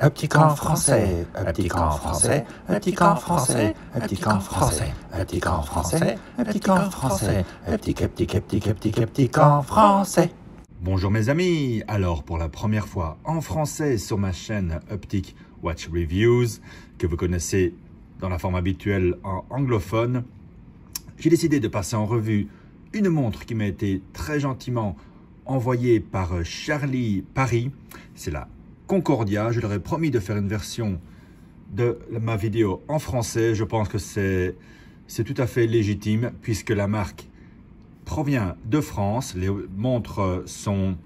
Un petit camp français, un petit camp français, un petit camp français, un petit camp français, un petit camp français, un petit camp français, un petit camp français. Bonjour mes amis, alors pour la première fois en français sur ma chaîne Uptic Watch Reviews, que vous connaissez dans la forme habituelle en anglophone, j'ai décidé de passer en revue une montre qui m'a été très gentiment envoyée par Charlie Paris. C'est la Concordia. Je leur ai promis de faire une version de ma vidéo en français. Je pense que c'est tout à fait légitime puisque la marque provient de France. Les montres sont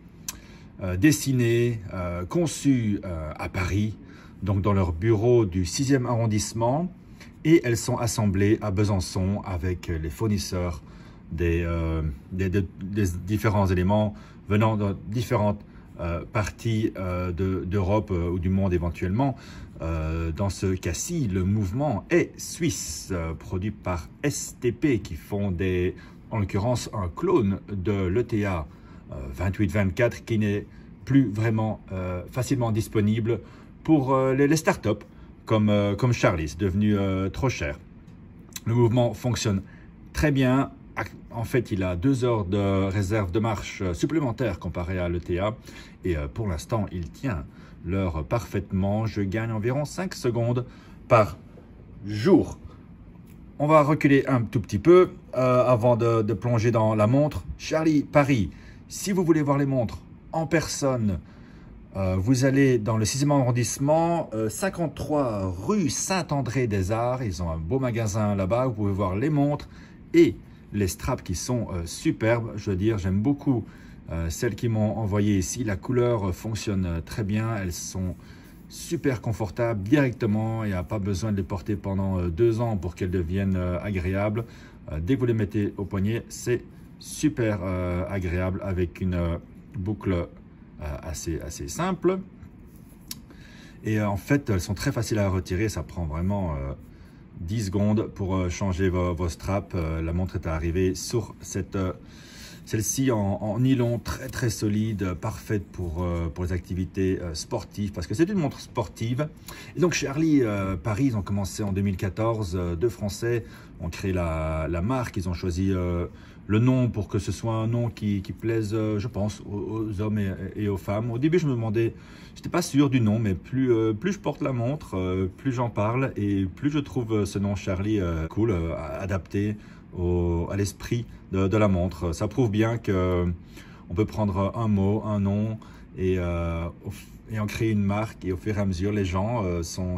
dessinées, conçues à Paris, donc dans leur bureau du 6e arrondissement, et elles sont assemblées à Besançon avec les fournisseurs des différents éléments venant de différentes parties d'Europe ou du monde éventuellement. Dans ce cas-ci, le mouvement est suisse, produit par STP, qui font en l'occurrence un clone de l'ETA 2824 qui n'est plus vraiment facilement disponible pour les startups comme Charlie, c'est devenu trop cher. Le mouvement fonctionne très bien. En fait, il a 2 heures de réserve de marche supplémentaire comparé à l'ETA. Et pour l'instant, il tient l'heure parfaitement. Je gagne environ 5 secondes par jour. On va reculer un tout petit peu avant de plonger dans la montre. Charlie Paris, si vous voulez voir les montres en personne, vous allez dans le 6e arrondissement, 53 rue Saint-André-des-Arts. Ils ont un beau magasin là-bas. Vous pouvez voir les montres et les straps qui sont superbes. Je veux dire, j'aime beaucoup celles qui m'ont envoyé ici. La couleur fonctionne très bien. Elles sont super confortables directement. Il n'y a pas besoin de les porter pendant 2 ans pour qu'elles deviennent agréables. Dès que vous les mettez au poignet, c'est super agréable avec une boucle assez simple. Et en fait, elles sont très faciles à retirer. Ça prend vraiment 10 secondes pour changer vos straps. La montre est arrivée sur celle-ci en nylon très solide, parfaite pour les activités sportives, parce que c'est une montre sportive. Et donc Charlie Paris, ils ont commencé en 2014, 2 Français ont créé la marque. Ils ont choisi le nom pour que ce soit un nom qui plaise, je pense, aux hommes et aux femmes. Au début, je me demandais, je n'étais pas sûr du nom, mais plus je porte la montre, plus j'en parle et plus je trouve ce nom Charlie cool, adapté à l'esprit de la montre. Ça prouve bien qu'on peut prendre un mot, un nom et en créer une marque, et au fur et à mesure, les gens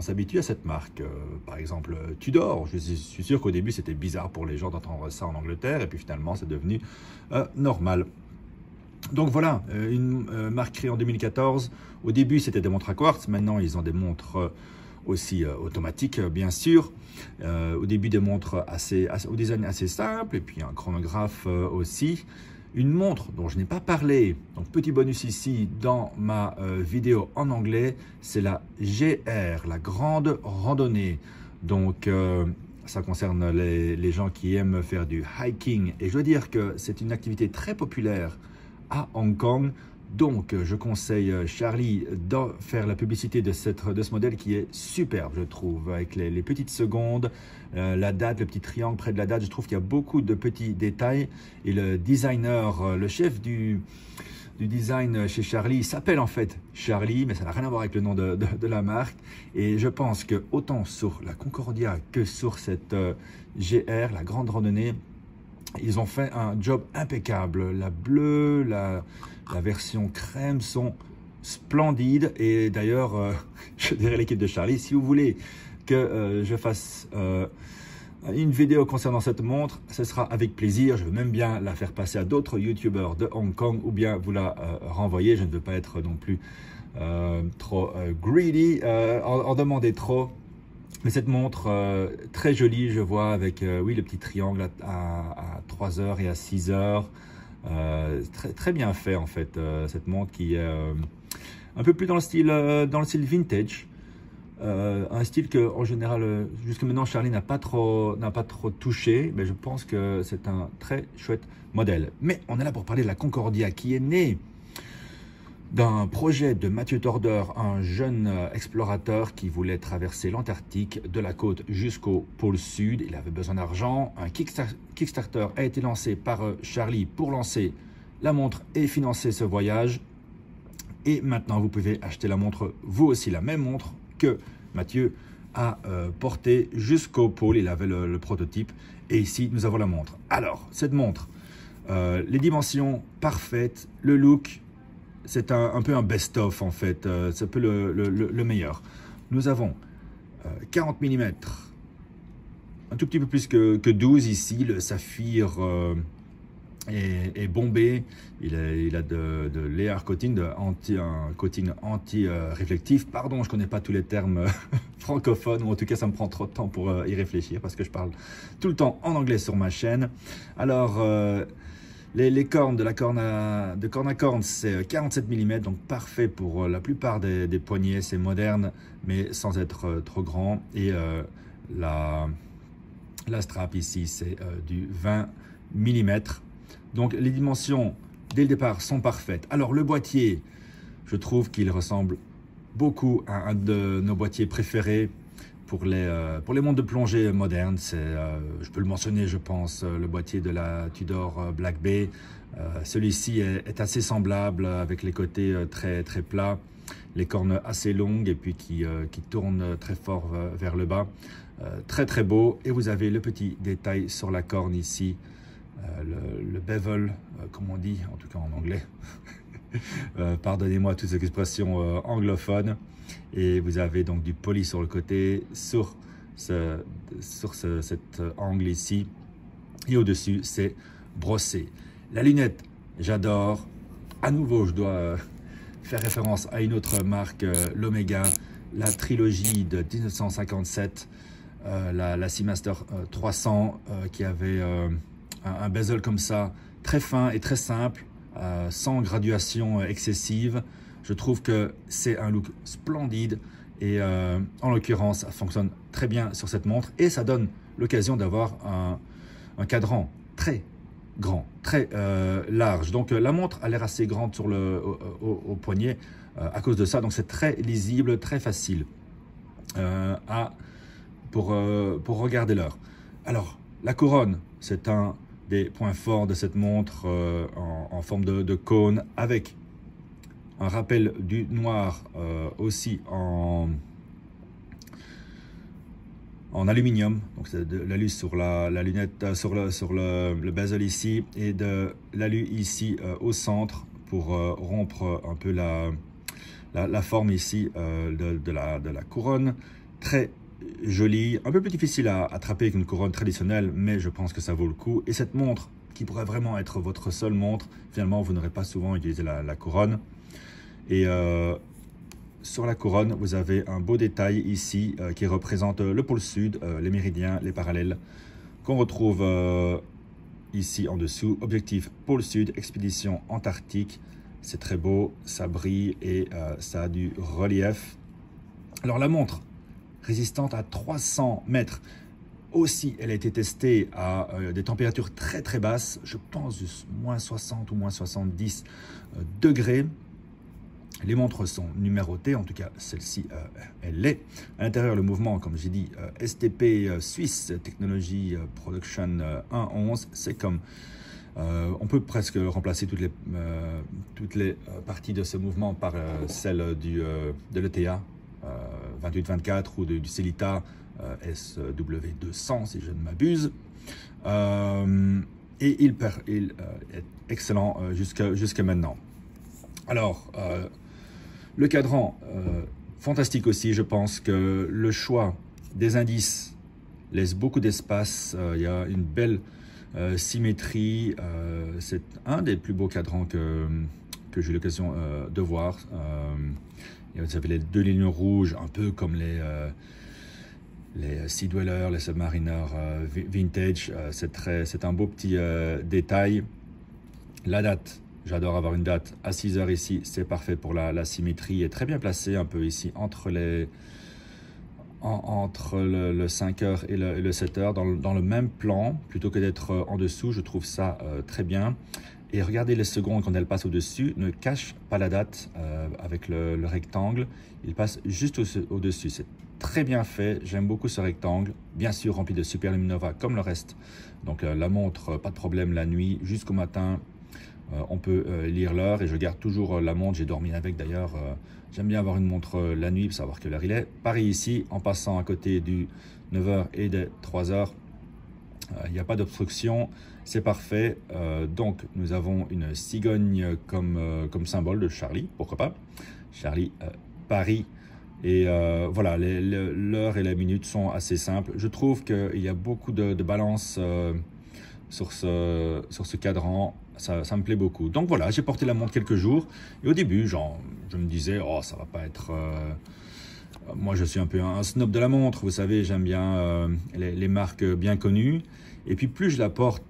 s'habituent à cette marque. Par exemple, Tudor, je suis sûr qu'au début, c'était bizarre pour les gens d'entendre ça en Angleterre, et puis finalement, c'est devenu normal. Donc voilà, une marque créée en 2014. Au début, c'était des montres à quartz. Maintenant, ils ont des montres aussi automatiques, bien sûr. Au début, des montres au design assez simple, et puis un chronographe aussi. Une montre dont je n'ai pas parlé, donc petit bonus ici dans ma vidéo en anglais, c'est la GR, la grande randonnée. Donc ça concerne les gens qui aiment faire du hiking, et je dois dire que c'est une activité très populaire à Hong Kong. Donc je conseille Charlie de faire la publicité de ce modèle qui est superbe, je trouve, avec les petites secondes, la date, le petit triangle près de la date. Je trouve qu'il y a beaucoup de petits détails, et le designer, le chef du design chez Charlie s'appelle en fait Charlie, mais ça n'a rien à voir avec le nom de la marque. Et je pense que autant sur la Concordia que sur cette GR, la grande randonnée, ils ont fait un job impeccable. La bleue, la version crème sont splendides. Et d'ailleurs, je dirais à l'équipe de Charlie, si vous voulez que je fasse une vidéo concernant cette montre, ce sera avec plaisir. Je veux même bien la faire passer à d'autres youtubeurs de Hong Kong, ou bien vous la renvoyer. Je ne veux pas être non plus trop greedy, en demander trop. Mais cette montre très jolie, je vois, avec oui, le petit triangle à 3 heures et à 6 heures. Très bien fait en fait, cette montre qui est un peu plus dans le style vintage. Un style que en général, jusque maintenant, Charlie n'a pas trop touché, mais je pense que c'est un très chouette modèle. Mais on est là pour parler de la Concordia, qui est née d'un projet de Mathieu Torder, un jeune explorateur qui voulait traverser l'Antarctique de la côte jusqu'au pôle sud. Il avait besoin d'argent. Un Kickstarter a été lancé par Charlie pour lancer la montre et financer ce voyage. Et maintenant, vous pouvez acheter la montre, vous aussi, la même montre que Mathieu a portée jusqu'au pôle. Il avait le prototype. Et ici, nous avons la montre. Alors, cette montre, les dimensions parfaites, le look, c'est un peu un best-of en fait, c'est un peu le meilleur. Nous avons 40 mm, un tout petit peu plus que 12 ici. Le saphir est bombé, il a de layer coating, un coating anti-réflectif. Pardon, je ne connais pas tous les termes francophones, ou en tout cas ça me prend trop de temps pour y réfléchir parce que je parle tout le temps en anglais sur ma chaîne. Alors, les cornes de corne à corne, c'est 47 mm, donc parfait pour la plupart des poignets. C'est moderne, mais sans être trop grand. Et la strap ici, c'est du 20 mm. Donc les dimensions, dès le départ, sont parfaites. Alors le boîtier, je trouve qu'il ressemble beaucoup à un de nos boîtiers préférés. Pour les montres de plongée modernes, je peux le mentionner, je pense, le boîtier de la Tudor Black Bay. Celui-ci est assez semblable, avec les côtés très plats, les cornes assez longues et puis qui tournent très fort vers le bas. Très beau. Et vous avez le petit détail sur la corne ici, le bevel, comme on dit, en tout cas en anglais. Pardonnez-moi toutes ces expressions anglophones. Et vous avez donc du poli sur le côté, sur cet angle ici. Et au-dessus, c'est brossé. La lunette, j'adore. À nouveau, je dois faire référence à une autre marque, l'Omega, la trilogie de 1957, la Seamaster 300, qui avait un bezel comme ça, très fin et très simple, sans graduation excessive. Je trouve que c'est un look splendide et en l'occurrence, ça fonctionne très bien sur cette montre et ça donne l'occasion d'avoir un cadran très grand, très large. Donc la montre a l'air assez grande sur au poignet à cause de ça. Donc c'est très lisible, très facile pour regarder l'heure. Alors la couronne, c'est un des points forts de cette montre en forme de cône avec un rappel du noir aussi en aluminium. Donc c'est de l'alu sur la lunette, sur le bezel ici, et de l'alu ici au centre pour rompre un peu la forme ici de la couronne. Très jolie, un peu plus difficile à attraper qu'une couronne traditionnelle, mais je pense que ça vaut le coup. Et cette montre, qui pourrait vraiment être votre seule montre, finalement vous n'aurez pas souvent utilisé la couronne. Et sur la couronne, vous avez un beau détail ici qui représente le pôle sud, les méridiens, les parallèles, qu'on retrouve ici en dessous. Objectif pôle sud, expédition antarctique. C'est très beau, ça brille et ça a du relief. Alors la montre, résistante à 300 mètres. Aussi, elle a été testée à des températures très basses, je pense moins 60 ou moins 70 degrés. Les montres sont numérotées, en tout cas celle-ci, elle l'est. À l'intérieur, le mouvement, comme j'ai dit, STP Suisse Technology Production 1.11, c'est comme... on peut presque remplacer toutes les parties de ce mouvement par celle de l'ETA 2824 ou du Celita SW200, si je ne m'abuse. Et il est excellent jusqu'à maintenant. Alors, le cadran, fantastique aussi. Je pense que le choix des indices laisse beaucoup d'espace. Il y a une belle symétrie. C'est un des plus beaux cadrans que j'ai eu l'occasion de voir. Vous avez les deux lignes rouges, un peu comme les Sea Dweller, les Submariner Vintage. C'est un beau petit détail. La date. J'adore avoir une date à 6 h ici, c'est parfait pour la symétrie, est très bien placé un peu ici entre le 5 h et le 7 h dans le même plan, plutôt que d'être en dessous. Je trouve ça très bien. Et regardez les secondes quand elles passent au-dessus, ne cache pas la date avec le rectangle. Il passe juste au-dessus. C'est très bien fait. J'aime beaucoup ce rectangle. Bien sûr, rempli de superluminova comme le reste. Donc la montre, pas de problème la nuit jusqu'au matin. On peut lire l'heure et je garde toujours la montre. J'ai dormi avec d'ailleurs. J'aime bien avoir une montre la nuit pour savoir quelle heure il est. Pareil ici, en passant à côté du 9h et des 3h. Il n'y a pas d'obstruction, c'est parfait. Donc, nous avons une cigogne comme symbole de Charlie, pourquoi pas. Charlie, Paris. Et voilà, l'heure et la minute sont assez simples. Je trouve qu'il y a beaucoup de balance sur ce cadran. Ça me plaît beaucoup. Donc voilà, j'ai porté la montre quelques jours. Et au début, je me disais, oh, ça va pas être... Moi, je suis un peu un snob de la montre, vous savez, j'aime bien les marques bien connues. Et puis, plus je la porte,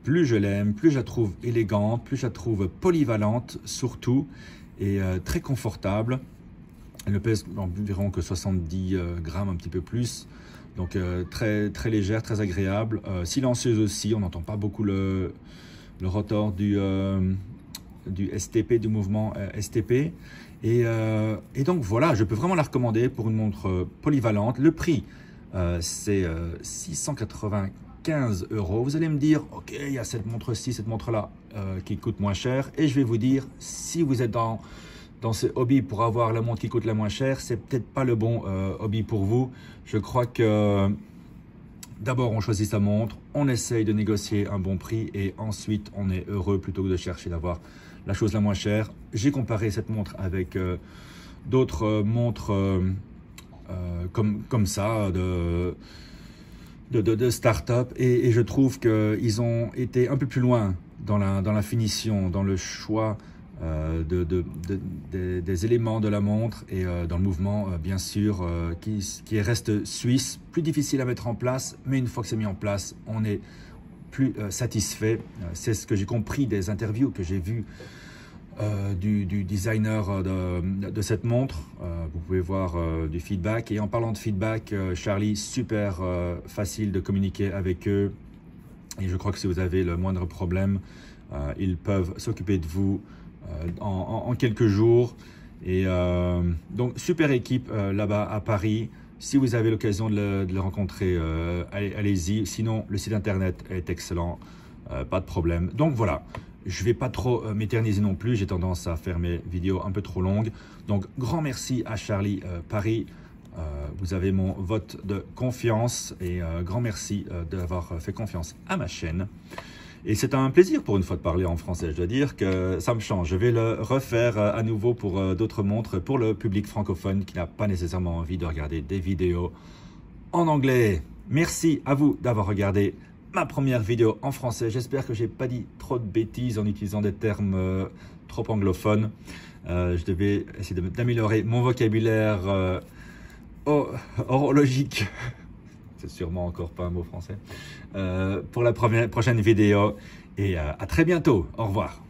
plus je l'aime, plus je la trouve élégante, plus je la trouve polyvalente, surtout, et très confortable. Elle ne pèse environ que 70 grammes, un petit peu plus. Donc, très, très légère, très agréable. Silencieuse aussi, on n'entend pas beaucoup le rotor du STP, du mouvement STP. Et donc voilà, je peux vraiment la recommander pour une montre polyvalente. Le prix, c'est 695 €. Vous allez me dire, ok, il y a cette montre-ci, cette montre-là qui coûte moins cher. Et je vais vous dire, si vous êtes dans ce hobby pour avoir la montre qui coûte la moins chère, c'est peut-être pas le bon hobby pour vous. Je crois que d'abord, on choisit sa montre, on essaye de négocier un bon prix et ensuite, on est heureux plutôt que de chercher d'avoir la chose la moins chère. J'ai comparé cette montre avec d'autres montres comme ça, de start-up et je trouve qu'ils ont été un peu plus loin dans la finition, dans le choix des éléments de la montre et dans le mouvement, bien sûr, qui reste suisse, plus difficile à mettre en place, mais une fois que c'est mis en place, on est plus satisfait. C'est ce que j'ai compris des interviews que j'ai vues du designer de cette montre. Vous pouvez voir du feedback. Et en parlant de feedback, Charlie, super facile de communiquer avec eux. Et je crois que si vous avez le moindre problème, ils peuvent s'occuper de vous en quelques jours. Et donc, super équipe là-bas à Paris. Si vous avez l'occasion de le rencontrer, allez-y. Sinon, le site internet est excellent. Pas de problème. Donc voilà. Je ne vais pas trop m'éterniser non plus, j'ai tendance à faire mes vidéos un peu trop longues. Donc, grand merci à Charlie Paris. Vous avez mon vote de confiance et grand merci d'avoir fait confiance à ma chaîne. Et c'est un plaisir pour une fois de parler en français. Je dois dire que ça me change. Je vais le refaire à nouveau pour d'autres montres, pour le public francophone qui n'a pas nécessairement envie de regarder des vidéos en anglais. Merci à vous d'avoir regardé ma première vidéo en français. J'espère que j'ai pas dit trop de bêtises en utilisant des termes trop anglophones. Je devais essayer d'améliorer mon vocabulaire horologique. C'est sûrement encore pas un mot français. Pour la prochaine vidéo. Et à très bientôt. Au revoir.